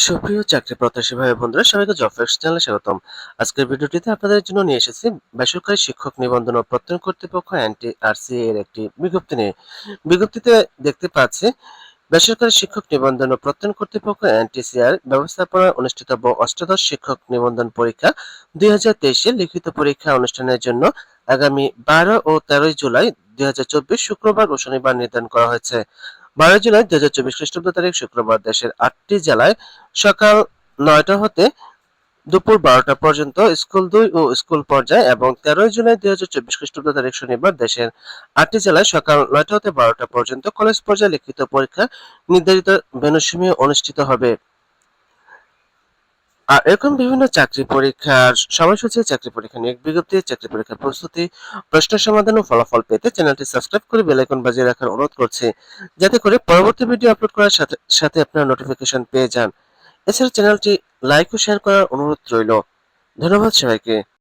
সুপ্রিয় চাকরি প্রত্যাশী ভাই বন্ধুরা, সবাইকে জব ফ্যাক্টস চ্যানেলে স্বাগতম। আজকের ভিডিওটিতে আপনাদের জন্য নিয়ে এসেছি বেসরকারি শিক্ষক নিবন্ধন ও প্রত্যয়ন কর্তৃপক্ষ এনটিআরসি এর একটি বিজ্ঞপ্তি নিয়ে। বিজ্ঞপ্তিতে দেখতে পাচ্ছি বেসরকারি শিক্ষক নিবন্ধন ও প্রত্যয়ন কর্তৃপক্ষ এনটিসিআর ব্যবস্থাপনায় অনুষ্ঠিতব্য অষ্টাদশ শিক্ষক নিবন্ধন পরীক্ষা 2023 লিখিত পরীক্ষা অনুষ্ঠানের জন্য আগামী 12 ও 13 জুলাই 2024 শুক্রবার ও শনিবার নির্ধারণ করা হয়েছে। 12 জুলাই 2024 খ্রিস্টাব্দ তারিখ শুক্রবার দেশের 8টি জেলায় সকাল 9টা হতে দুপুর 12টা পর্যন্ত স্কুল 2 ও স্কুল পর্যায়ে এবং 13 জুলাই 2024 খ্রিস্টাব্দ তারিখ শনিবার দেশের 8টি জেলায় সকাল 9টা হতে 12টা পর্যন্ত কলেজ পর্যায়ে লিখিত পরীক্ষা নির্ধারিত ভেন্যুসমূহে অনুষ্ঠিত হবে। আর এরকম বিভিন্ন চাকরি পরীক্ষার সময়সূচি, চাকরি পরীক্ষা নিয়োগ বিজ্ঞপ্তি, চাকরি পরীক্ষার প্রস্তুতি, প্রশ্ন সমাধান ও ফলাফল পেতে চ্যানেলটি সাবস্ক্রাইব করে বেল আইকন বাজিয়ে রাখার অনুরোধ করছি, যাতে করে পরবর্তী ভিডিও আপলোড করার সাথে সাথে আপনারা নোটিফিকেশন পেয়ে যান। এছাড়া চ্যানেলটি লাইক ও শেয়ার করার অনুরোধ রইল। ধন্যবাদ সবাইকে।